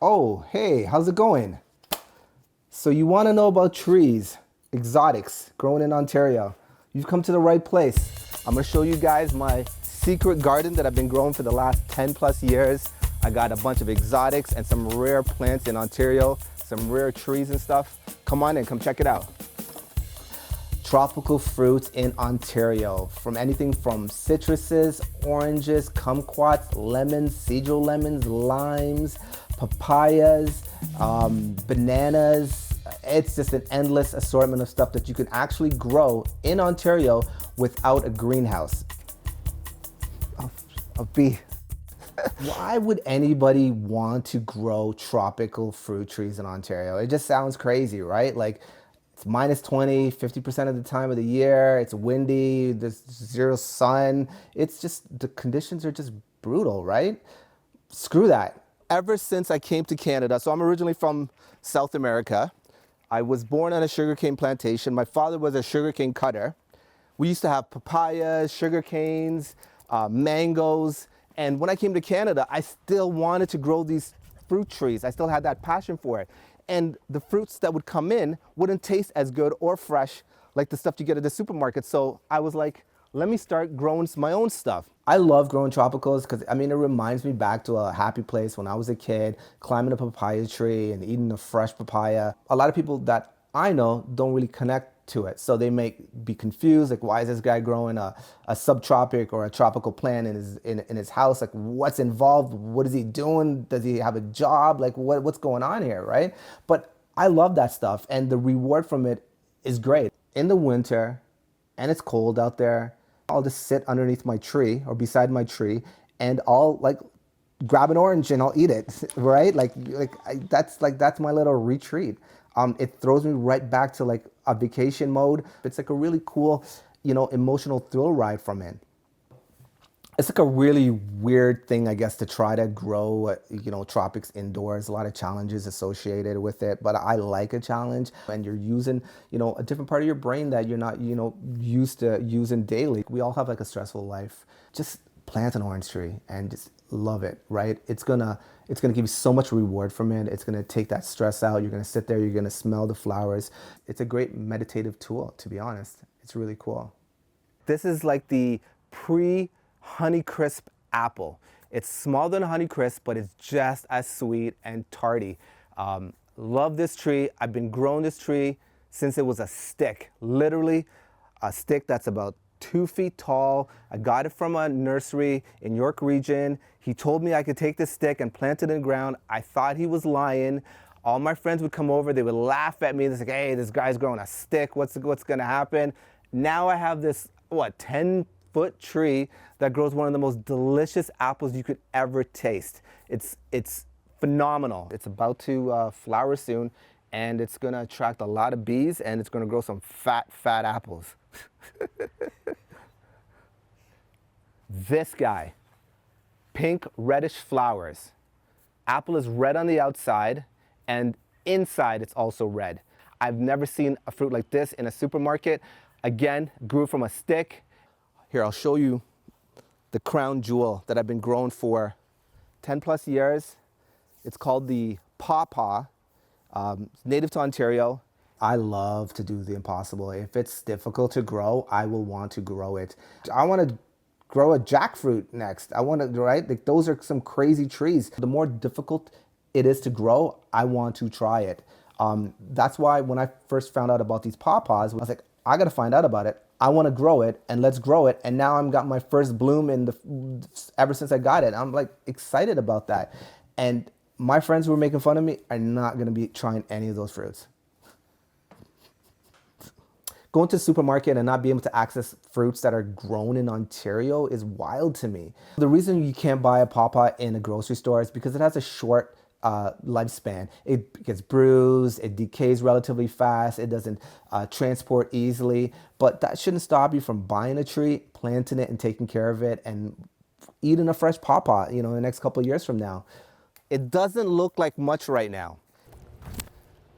Oh, hey, how's it going? So you want to know about trees, exotics, grown in Ontario. You've come to the right place. I'm going to show you guys my secret garden that I've been growing for the last 10 plus years. I got a bunch of exotics and some rare plants in Ontario, some rare trees and stuff. Come on in, come check it out. Tropical fruits in Ontario, from anything from citruses, oranges, kumquats, lemons, cedral lemons, limes, papayas, bananas. It's just an endless assortment of stuff that you can actually grow in Ontario without a greenhouse. I'll be. Why would anybody want to grow tropical fruit trees in Ontario? It just sounds crazy, right? Like, it's minus 20, 50% of the time of the year. It's windy, there's zero sun. It's just, the conditions are just brutal, right? Screw that. Ever since I came to Canada, so I'm originally from South America. I was born on a sugarcane plantation. My father was a sugarcane cutter. We used to have papayas, sugar canes, mangoes. And when I came to Canada, I still wanted to grow these fruit trees. I still had that passion for it. And the fruits that would come in wouldn't taste as good or fresh like the stuff you get at the supermarket. So I was like, let me start growing my own stuff. I love growing tropicals because, I mean, it reminds me back to a happy place when I was a kid, climbing a papaya tree and eating a fresh papaya. A lot of people that I know don't really connect to it. So they may be confused, like, why is this guy growing a subtropic or a tropical plant in his house? Like, what's involved? What is he doing? Does he have a job? Like, what's going on here, right? But I love that stuff, and the reward from it is great. In the winter, and it's cold out there, I'll just sit underneath my tree or beside my tree, and I'll like grab an orange and I'll eat it, right? That's my little retreat. It throws me right back to like a vacation mode. It's like a really cool, emotional thrill ride from it. It's like a really weird thing, I guess, to try to grow, tropics indoors. A lot of challenges associated with it, but I like a challenge. And you're using, a different part of your brain that you're not, used to using daily. We all have like a stressful life. Just plant an orange tree and just love it, right? It's gonna give you so much reward from it. It's gonna take that stress out. You're gonna sit there, you're gonna smell the flowers. It's a great meditative tool, to be honest. It's really cool. This is like the pre-Honeycrisp apple. It's smaller than a Honeycrisp, but it's just as sweet and tarty. Love this tree. I've been growing this tree since it was a stick, literally a stick that's about 2 feet tall. I got it from a nursery in York Region. He told me I could take this stick and plant it in the ground. I thought he was lying. All my friends would come over, they would laugh at me. They're like, hey, this guy's growing a stick. What's gonna happen? Now I have this, 10-foot tree that grows one of the most delicious apples you could ever taste. It's phenomenal. It's about to flower soon, and it's gonna attract a lot of bees, and it's gonna grow some fat apples. This guy, pink reddish flowers. Apple is red on the outside, and inside it's also red. I've never seen a fruit like this in a supermarket. Again, grew from a stick. Here, I'll show you the crown jewel that I've been growing for 10 plus years. It's called the pawpaw. It's native to Ontario. I love to do the impossible. If it's difficult to grow, I will want to grow it. I want to grow a jackfruit next. I want to, right? Like, those are some crazy trees. The more difficult it is to grow, I want to try it. That's why when I first found out about these pawpaws, I was like, I got to find out about it. I want to grow it, and let's grow it. And now I've got my first bloom ever since I got it. I'm like excited about that. And my friends who were making fun of me are not going to be trying any of those fruits. Going to the supermarket and not being able to access fruits that are grown in Ontario is wild to me. The reason you can't buy a pawpaw in a grocery store is because it has a short lifespan. It gets bruised, it decays relatively fast, it doesn't transport easily, but that shouldn't stop you from buying a tree, planting it, and taking care of it, and eating a fresh pawpaw, in the next couple of years from now. It doesn't look like much right now.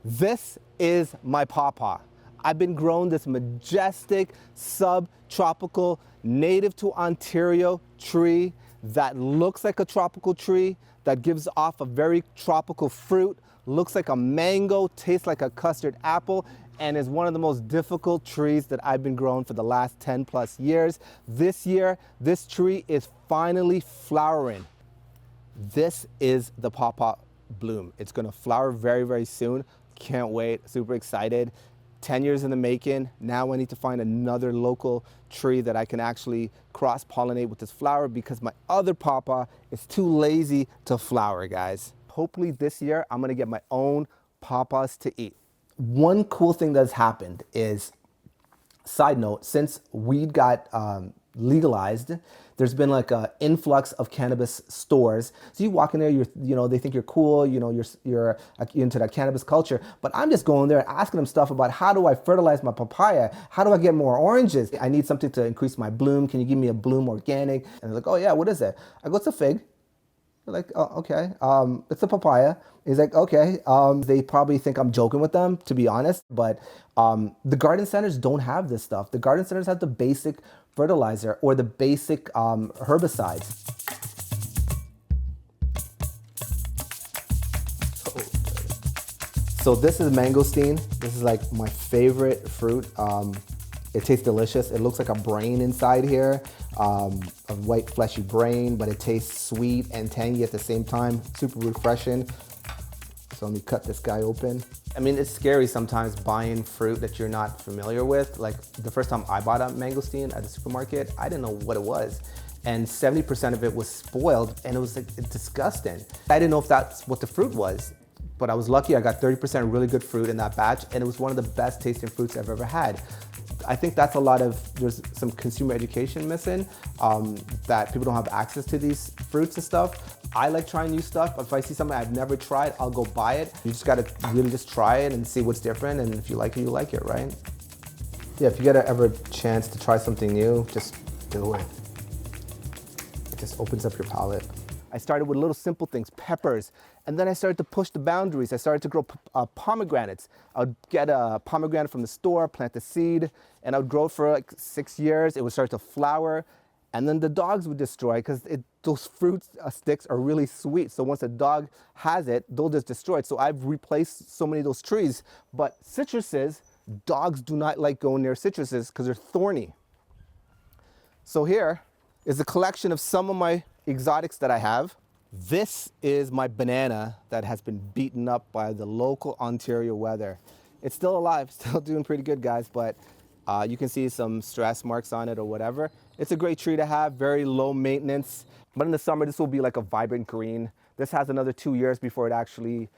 This is my pawpaw. I've been growing this majestic, subtropical, native to Ontario tree that looks like a tropical tree, that gives off a very tropical fruit, looks like a mango, tastes like a custard apple, and is one of the most difficult trees that I've been growing for the last 10 plus years. This year, this tree is finally flowering. This is the pawpaw bloom. It's gonna flower very, very soon. Can't wait, super excited. 10 years in the making. Now I need to find another local tree that I can actually cross-pollinate with this flower because my other pawpaw is too lazy to flower, guys. Hopefully this year I'm gonna get my own pawpaws to eat. One cool thing that's happened is, side note, since weed got legalized, there's been like an influx of cannabis stores. So you walk in there, they think you're cool, you're into that cannabis culture. But I'm just going there asking them stuff about how do I fertilize my papaya? How do I get more oranges? I need something to increase my bloom. Can you give me a bloom organic? And they're like, oh yeah, what is it? I go, it's a fig. They're like, oh, okay. It's a papaya. He's like, okay. They probably think I'm joking with them, to be honest. But the garden centers don't have this stuff. The garden centers have the basic fertilizer or the basic herbicides. So this is mangosteen. This is like my favorite fruit. It tastes delicious. It looks like a brain inside here, a white fleshy brain, but it tastes sweet and tangy at the same time. Super refreshing. So let me cut this guy open. I mean, it's scary sometimes buying fruit that you're not familiar with. Like the first time I bought a mangosteen at the supermarket, I didn't know what it was. And 70% of it was spoiled and it was like disgusting. I didn't know if that's what the fruit was, but I was lucky. I got 30% really good fruit in that batch and it was one of the best tasting fruits I've ever had. I think that's there's some consumer education missing, that people don't have access to these fruits and stuff. I like trying new stuff. If I see something I've never tried, I'll go buy it. You just gotta really just try it and see what's different, and if you like it, you like it, right? Yeah, if you get ever a chance to try something new, just do it. It just opens up your palate. I started with little simple things, peppers, and then I started to push the boundaries. I started to grow pomegranates. I would get a pomegranate from the store, plant the seed, and I would grow it for like 6 years. It would start to flower, and then the dogs would destroy because those fruit sticks are really sweet. So once a dog has it, they'll just destroy it. So I've replaced so many of those trees. But citruses, dogs do not like going near citruses because they're thorny. So here is a collection of some of my exotics that I have. This is my banana that has been beaten up by the local Ontario weather. It's still alive, still doing pretty good, guys, but you can see some stress marks on it or whatever. It's a great tree to have, very low maintenance. But in the summer, this will be like a vibrant green. This has another 2 years before it actually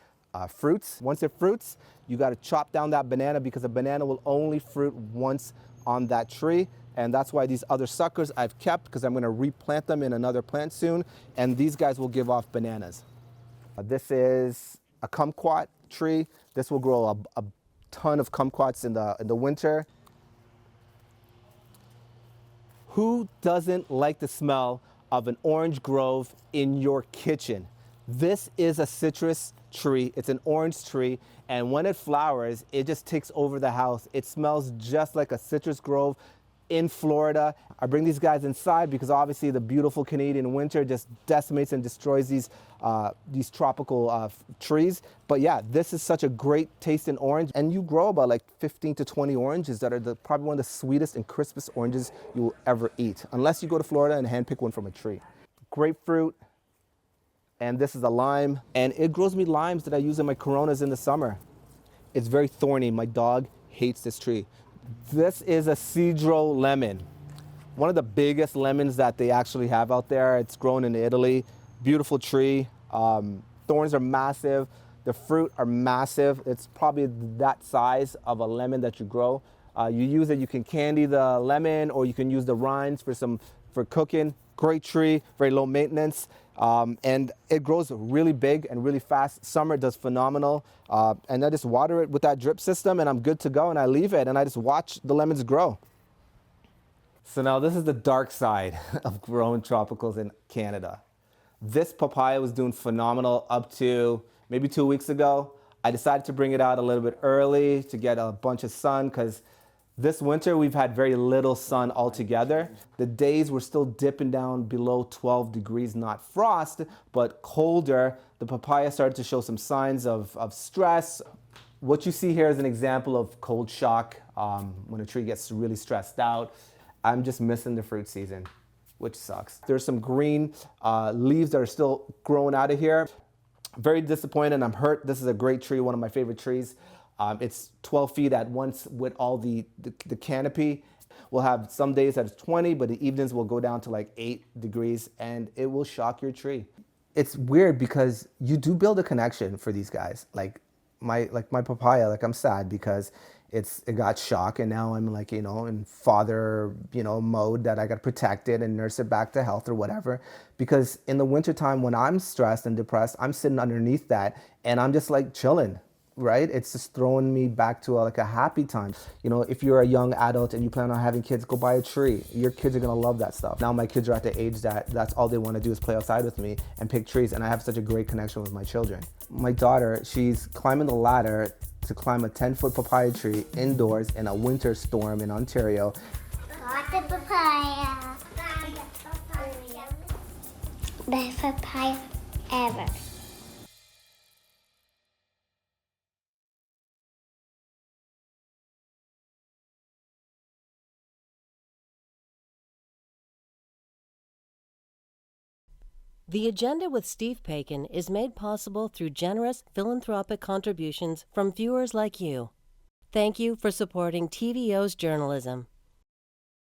fruits. Once it fruits, you gotta chop down that banana because a banana will only fruit once on that tree. And that's why these other suckers I've kept because I'm gonna replant them in another plant soon. And these guys will give off bananas. This is a kumquat tree. This will grow a ton of kumquats in the winter. Who doesn't like the smell of an orange grove in your kitchen? This is a citrus tree. It's an orange tree. And when it flowers, it just takes over the house. It smells just like a citrus grove in Florida. I bring these guys inside because obviously the beautiful Canadian winter just decimates and destroys these tropical trees. But yeah, this is such a great tasting orange, and you grow about like 15 to 20 oranges that are probably one of the sweetest and crispest oranges you will ever eat, unless you go to Florida and handpick one from a tree. Grapefruit, and this is a lime, and it grows me limes that I use in my Coronas in the summer. It's very thorny. My dog hates this tree. This is a cedro lemon, one of the biggest lemons that they actually have out there. It's grown in Italy. Beautiful tree. Thorns are massive. The fruit are massive. It's probably that size of a lemon that you grow. You use it, you can candy the lemon, or you can use the rinds for cooking. Great tree, very low maintenance. And it grows really big and really fast. Summer it does phenomenal. And I just water it with that drip system and I'm good to go, and I leave it and I just watch the lemons grow. So now this is the dark side of growing tropicals in Canada. This papaya was doing phenomenal up to maybe 2 weeks ago. I decided to bring it out a little bit early to get a bunch of sun because This winter, we've had very little sun altogether. The days were still dipping down below 12 degrees, not frost, but colder. The papaya started to show some signs of stress. What you see here is an example of cold shock, when a tree gets really stressed out. I'm just missing the fruit season, which sucks. There's some green leaves that are still growing out of here. Very disappointed. I'm hurt. This is a great tree, one of my favorite trees. It's 12 feet at once with all the canopy. We'll have some days that it's 20, but the evenings will go down to like 8 degrees, and it will shock your tree. It's weird because you do build a connection for these guys. Like my papaya, like I'm sad because it got shocked, and now I'm like, in father, mode that I got to protect it and nurse it back to health or whatever. Because in the wintertime when I'm stressed and depressed, I'm sitting underneath that and I'm just like chilling. Right? It's just throwing me back to like a happy time. If you're a young adult and you plan on having kids, go buy a tree. Your kids are gonna love that stuff. Now my kids are at the age that that's all they wanna do is play outside with me and pick trees, and I have such a great connection with my children. My daughter, she's climbing the ladder to climb a 10-foot papaya tree indoors in a winter storm in Ontario. Got the papaya. Best papaya ever. The Agenda with Steve Paikin is made possible through generous philanthropic contributions from viewers like you. Thank you for supporting TVO's journalism.